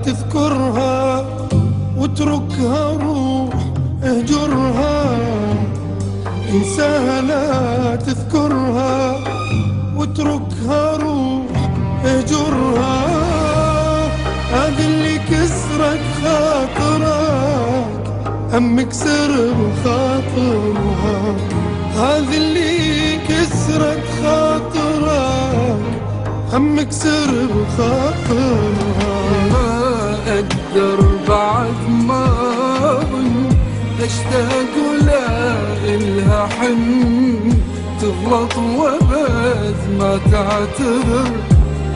تذكرها واتركها روح اهجرها. انساها لا تذكرها واتركها روح اهجرها. هذه اللي كسرت خاطرك هم اكسر بخاطرها. هذه اللي كسرت خاطرك هم اكسر بخاطرها. ما اقدر بعد ما ظن اشتاق ولا الها حن. تغلط وبد ما تعتذر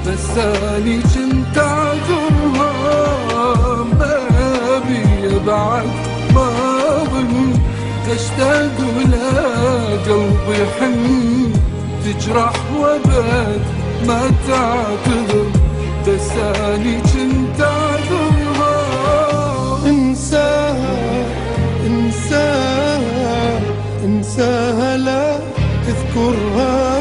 بس اني كنت اعذرها. ما ابي بعد ما ظن اشتاق ولا قلبي حن. تجرح وبد ما تعتذر بس اني كنت اعذرها. انساها انساها انساها لا تذكرها.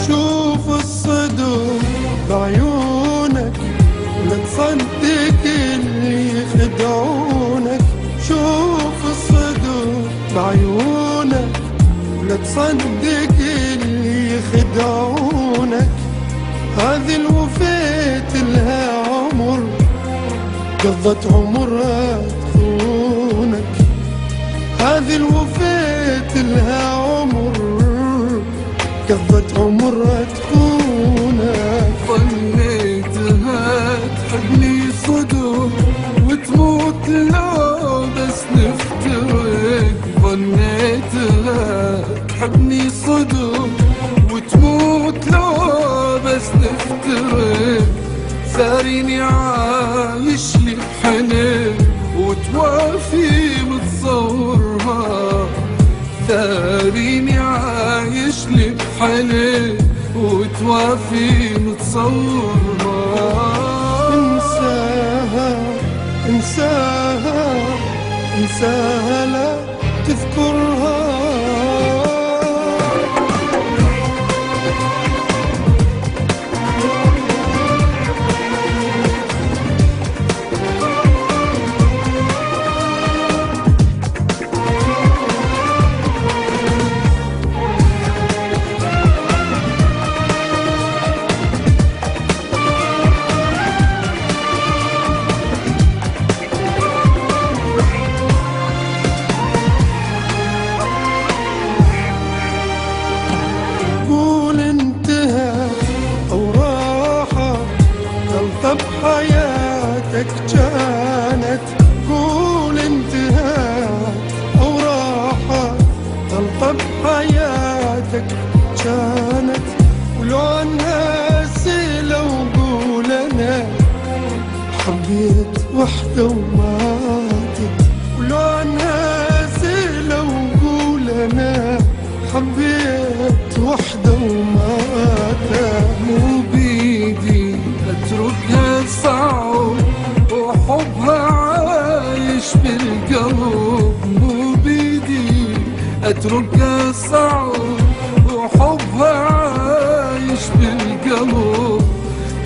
شوف الصدق بعيونك لا تصدق اللي يخدعونك. شوف الصدق بعيونك لا تصدق اللي يخدعونك. هذه الوفيت لها عمر قضت عمرها تخونك. هذه الوفيت لها عمر قضت عمرها تخونك. ظنيتها تحبني صدق وتموت لو بس نفترق. ظنيتها تحبني صدق وتموت لو بس نفترق. ساريني عايش لي بحنين وتوافي متصورها. ثاريني عايش لي بحنين وتوافي متصورها. انساها انساها انساها لا تذكرها. بحياتك كانت قول انتهت أو راحت. غلطة بحياتك كانت ولو الناس لو قول أنا حبيت وحدة وماتت. ولو الناس لو قول أنا حبيت وحدة وماتت. مو بيدي اتركها صعب وحبها عايش بالقلب. مو بيدي اتركها صعب وحبها عايش بالقلب.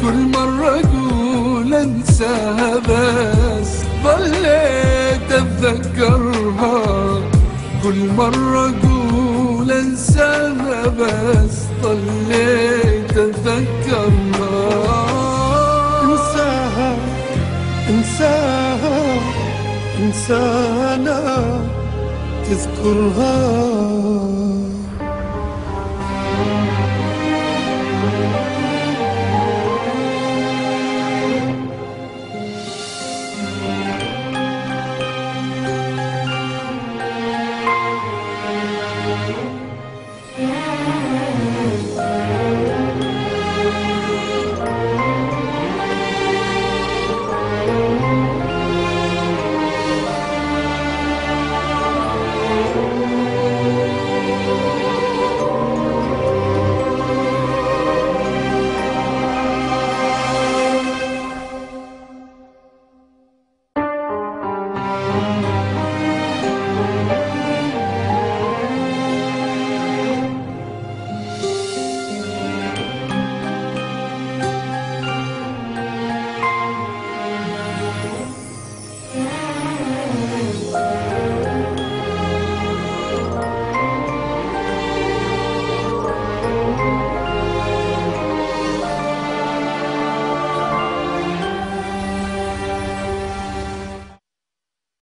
كل مرة اقول انساها بس ظليت اتذكرها. كل مرة اقول انساها بس ظليت اتذكرها. انساها انساها انساها لا تذكرها.